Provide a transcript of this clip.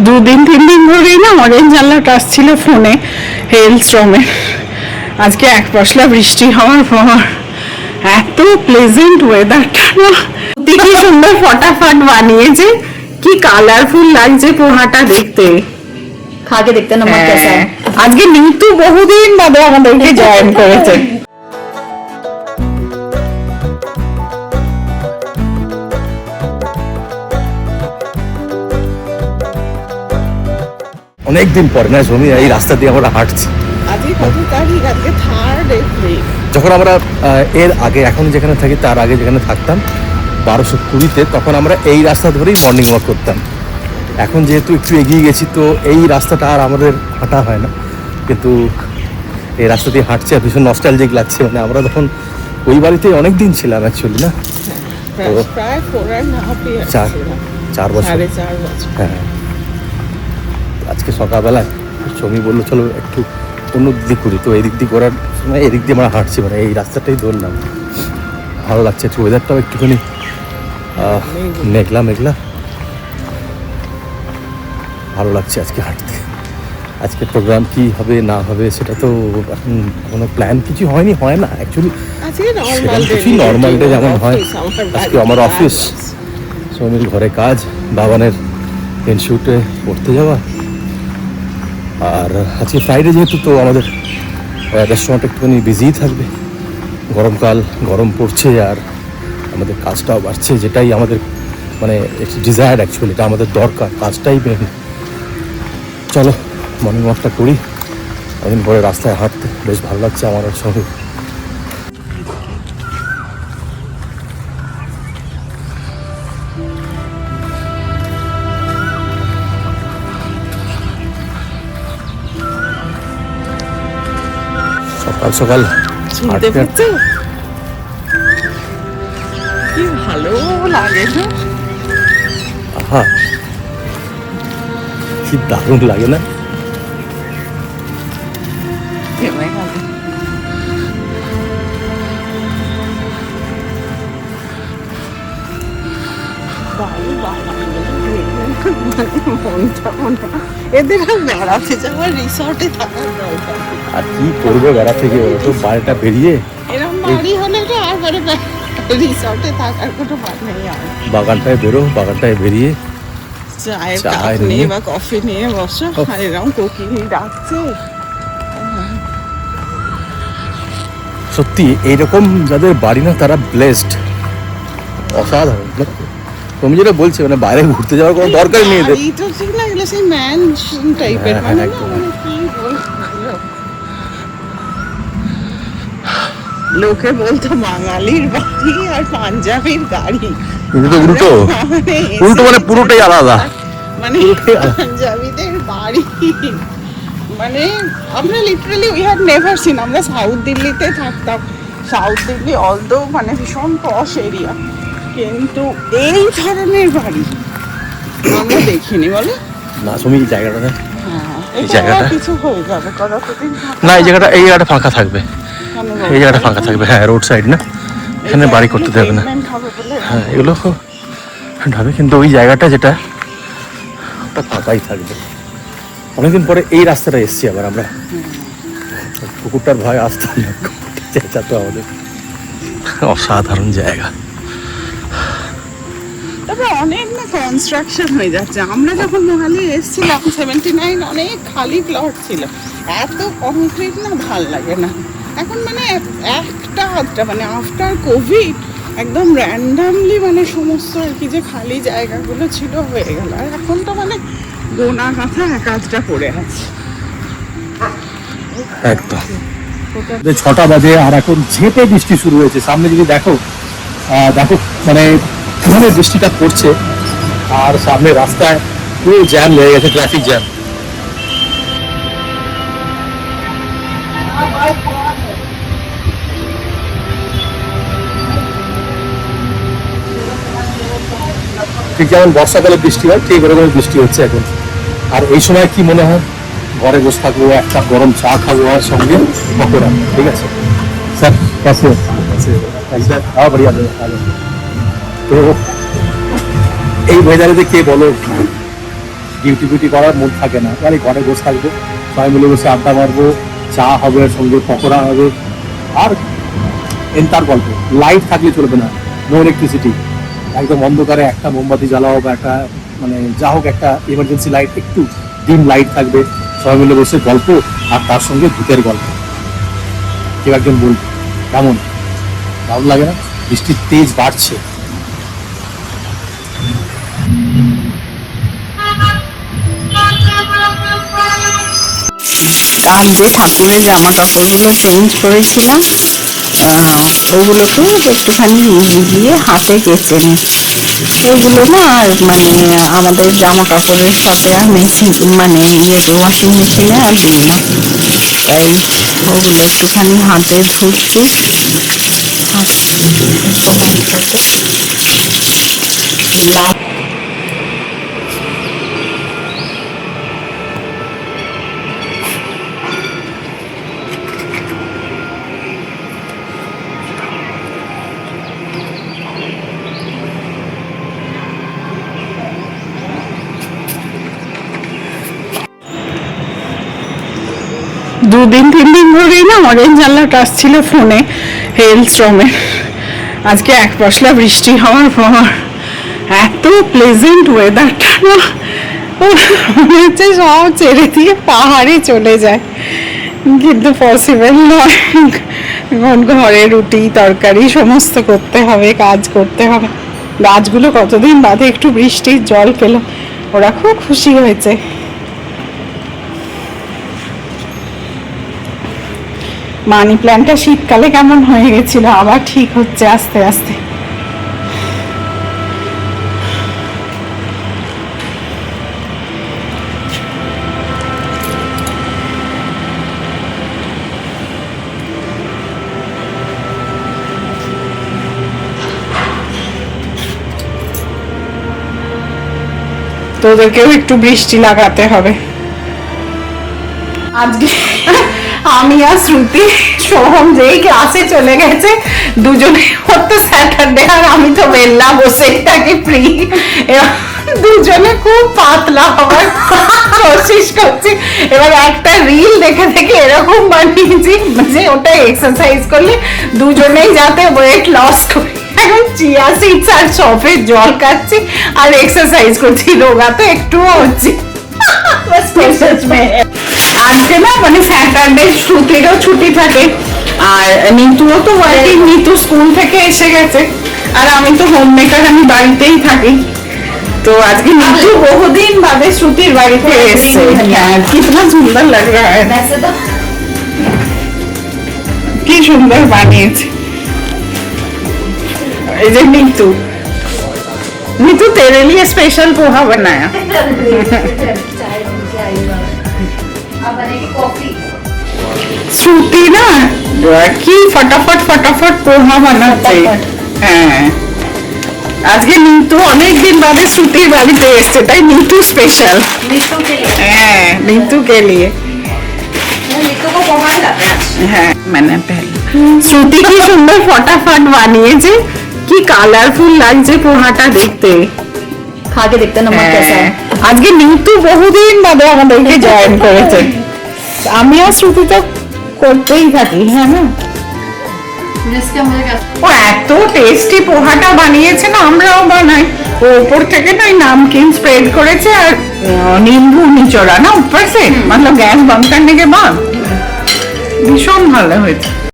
2 দিন 3 দিন ধরেই না অরেঞ্জ অ্যালার্ট আসছিল ফোনে হেলস্টর্মের। আজকে এক পশলা বৃষ্টি হওয়ার পর এত প্লেজেন্ট ওয়েদারটা না, কি সুন্দর ফটাফট বানিয়েছে, কি কালারফুল লাগছে পোহাটা দেখতে। খাকে দেখতে না মত कैसा है। আজকে নিতু বহুদিন বাদে আমাদেরকে জয়েন করেছে। অনেকদিন পরে না জমি এই রাস্তা দিয়ে আমরা হাঁটছি। আজকে কত তারিখ? আজকে 3rd এপ্রিল। যখন আমরা এর আগে এখন যেখানে থাকি তার আগে যেখানে থাকতাম 1220-তে, তখন আমরা এই রাস্তা ধরেই মর্নিং ওয়াক করতাম। এখন যেহেতু একটু এগিয়ে গেছি তো এই রাস্তাটা আর আমাদের হাঁটা হয় না, কিন্তু এই রাস্তা দিয়ে হাঁটছি আর ভীষণ নস্টালজিক লাগছে। মানে আমরা তখন ওই বাড়িতে অনেক দিন ছিলাম অ্যাকচুয়ালি, না প্রায় 4.5 years 4 বছর। 4.5 বছর। হ্যাঁ, আজকে সকালবেলায় সৌমি বললো চলো একটু অন্য দিক করি, তো এই দিক দিয়ে করার সময় এদিক দিয়ে আমরা হাঁটছি, মানে এই রাস্তাটাই ধরলাম। ভালো লাগছে, একটু ওয়েদারটাও একটুখানি মেঘলা মেঘলা, ভালো লাগছে আজকে হাঁটতে। আজকে প্রোগ্রাম কি হবে না হবে সেটা তো এখন কোনো প্ল্যান কিছু হয়নি, হয় না অ্যাকচুয়ালি। কিছুই নর্মাল ডে যেমন হয়। আজকে আমার অফিস, সৌমির ঘরে কাজ, বাবানের ইনস্টিটিউটে পড়তে যাওয়া, আর আজকে ফ্রাইডে যেহেতু তো আমাদের রেস্টুরেন্ট একটুখানি বিজিই থাকবে। গরমকাল, গরম পড়ছে আর আমাদের কাজটাও বাড়ছে, যেটাই আমাদের মানে ডিজায়ার অ্যাকচুয়ালি, এটা আমাদের দরকার, কাজটাই মেন। চলো মর্নিং ওয়াকটা করি, অনেকদিন পরে রাস্তায় হাঁটতে বেশ ভালো লাগছে আমার সঙ্গে। সকাল সকাল শুনতে পাচ্ছ কি ভালো লাগে না? আহা, কি দারুণ লাগে না? এদের আর বেড়াতে যাওয়ার রিসর্টে থাকার দরকার। আর কি করবে বেড়াতে গিয়ে, ওরা তো বাড়িটা বেরিয়ে এরকম বাড়ি হলে তো আর করে রিসর্টে থাকার কোনো মানে নেই। আর বাগানটায় বেরো, বাগানটায় বেরিয়ে চায়ের চা কাপ নিয়ে নিয়ে বা কফি নিয়ে বসো, আর এরকম কোকিল ডাকছে। সত্যি এইরকম যাদের বাড়ি না তারা ব্লেসড, অসাধারণ। তুমি যেটা বলছো মানে বাইরে ঘুরতে যাওয়ার কোনো দরকার নেই এদের। বাড়ি তো ঠিক না, এগুলো সেই ম্যানশন টাইপের, হ্যাঁ, মানে না, একদম। মানে কি বলবো, লোকে বলতো বাঙালির বাড়ি আর পাঞ্জাবির গাড়ি, কিন্তু তো উল্টো, উল্টো মানে পুরোটাই আলাদা। মানে পাঞ্জাবিদের বাড়ি, মানে আমরা literally we had never seen. আমরা সাউথ দিল্লিতে থাকতাম, সাউথ দিল্লি অলদো মানে ভীষণ পশ এরিয়া, কিন্তু এই ধরনের বাড়ি আমরা দেখিনি। বলো না তুমি এই জায়গাটা, এই এটা জায়গাটা আবার কিছু হয়ে যাবে, কতদিন না এই জায়গাটা ফাঁকা থাকবে, এই জায়গাটা ফাঁকা থাকবে। হ্যাঁ, রোড সাইড না, এখানে বাড়ি করতে দেবে না। হ্যাঁ, এগুলো ঢাবে, কিন্তু ওই জায়গাটা যেটা ওটা ফাঁকাই থাকবে। অনেকদিন পরে এই রাস্তাটা এসছি আবার আমরা। কুকুরটার ভয় আসতাম না, চেঁচাতো আমাদের। অসাধারণ জায়গা। তবে অনেক না কনস্ট্রাকশন হয়ে যাচ্ছে। আমরা যখন মোহালি এসেছিলাম 79 অনেক খালি প্লট ছিল, এত কংক্রিট না ভাল লাগে না এখন। মানে একটা আধটা মানে আফটার কোভিড একদম র্যান্ডামলি মানে সমস্ত আর কি যে খালি জায়গাগুলো ছিল হয়ে গেল, আর এখন তো মানে গোনা কাঁথা এক আধটা পড়ে আছে একদম 6টা বাজে আর এখন ঝেঁপে বৃষ্টি শুরু হয়েছে। সামনে যদি দেখো দেখো মানে কিভাবে বৃষ্টিটা পড়ছে, আর সামনে রাস্তায় পুরো জ্যাম লেগে গেছে, ট্রাফিক জ্যাম। ঠিক যেমন বর্ষাকালে বৃষ্টি হয় ঠিক এরকম বৃষ্টি হচ্ছে এখন। আর এই সময় কি মনে হয়, ঘরে বসে থাকবো, একটা গরম চা খাবো আর সঙ্গে পকোড়া। ঠিক আছে স্যার, कैसे हाँ बढ़िया ভালো। তো এই ওয়েদারে কে বলো ডিউটি ফিউটি করার মন থাকে না, মানে ঘরে বসে থাকবো, সবাই মিলে বসে আড্ডা মারবো, চা হবে, সঙ্গে পকোড়া হবে, আর এন্টার গল্প। লাইট থাকলে চলবে না, নো ইলেকট্রিসিটি, একদম অন্ধকারে একটা মোমবাতি জ্বালাও বা একটা মানে যা হোক একটা এমার্জেন্সি লাইট, একটু ডিম লাইট থাকবে, সবাই মিলে বসে গল্প, আর তার সঙ্গে ভূতের গল্প। কেউ একজন বলবে কেমন ভালো লাগে না? বৃষ্টির তেজ বাড়ছে। আজ যে ঠাকুরের জামা কাপড়গুলো চেঞ্জ করেছিলাম, ওগুলোকে একটুখানি গিয়ে হাতে কেচে নিই। ওইগুলো না আর মানে আমাদের জামা কাপড়ের সাথে আর মেশিন মানে ইয়েতে ওয়াশিং মেশিনে আর দিই না, তাই ওগুলো একটুখানি হাতে ধুচ্ছি। দুদিন 3 দিন ধরেই না অরেঞ্জ অ্যালার্ট আসছিল ফোনে হেলস্টর্মের। আজকে এক পশলা বৃষ্টি হওয়ার পর এত প্লেজেন্ট ওয়েদারটা না, মনে হচ্ছে সব ছেড়ে দিয়ে পাহাড়ে চলে যায়, কিন্তু পসিবল নয়। এখন ঘরে রুটি তরকারি সমস্ত করতে হবে, কাজ করতে হবে। গাছগুলো কতদিন বাদে একটু বৃষ্টির জল পেল, ওরা খুব খুশি হয়েছে। মানি প্ল্যান্টটা শীতকালে কেমন হয়ে গেছিল, আবার ঠিক হচ্ছে আস্তে আস্তে। তোদেরকেও একটু বৃষ্টি লাগাতে হবে। আজকে আমি আর শ্রুতি সোহম যেই ক্লাসে চলে গেছে, দুজনে তো স্যাটারডে আর আমি তো বেল্লা বসে থাকি ফ্রি, দুজনে খুব পাতলা হওয়ার কোশিশ করছি। এবার একটা রিল দেখে দেখে এরকম বানিয়েছি যে ওটা এক্সারসাইজ করলে দুজনেই যাতে ওয়েট লস করি। এখন চিয়া সিডস আর সফের জল খাচ্ছি আর এক্সারসাইজ করছি, রোগা তো একটুও হচ্ছে। আজকে না মানে স্যাটারডে শ্রুতিরও ছুটি থাকে, আর নিতুও তো ওয়ার্কিং, নিতু স্কুল থেকে এসে গেছে, আর আমি তো হোম মেকার, আমি বাড়িতেই থাকি। তো আজকে নিতু বহুদিন বাদে শ্রুতির বাড়িতে এসছে। কিতনা সুন্দর লাগ রহা হ্যায়, কি সুন্দর বানিয়েছে। এই যে নিতু, নিতু तेरे लिए स्पेशल पोहा बनाया। শ্রুতি না কি ফটাফট ফটাফট পোহা বানাচ্ছে। হ্যাঁ, আজকে নিতু অনেকদিন বাদে শ্রুতির বাড়িতে এসছে, তাই নিতু স্পেশাল। হ্যাঁ, নিতু কে লিয়ে। হ্যাঁ মানে শ্রুতি কি সুন্দর ফটাফট বানিয়েছে, কি কালারফুল লাগছে পোহাটা দেখতে। खा के देखते नमक कैसा है। আজকে নিতু বহুদিন বাদে আমাদেরকে জয়েন করেছে। আমি আর শ্রুতি তো করতেই থাকি। হ্যাঁ না, ও এত টেস্টি পোহাটা বানিয়েছে না, আমরাও বানাই। ও উপর থেকে না নামকিন স্প্রেড করেছে আর নিম্বু নিচোড়া না উপর সে, मतलब गैस बंद करने के बाद ভীষণ ভালো হয়েছে।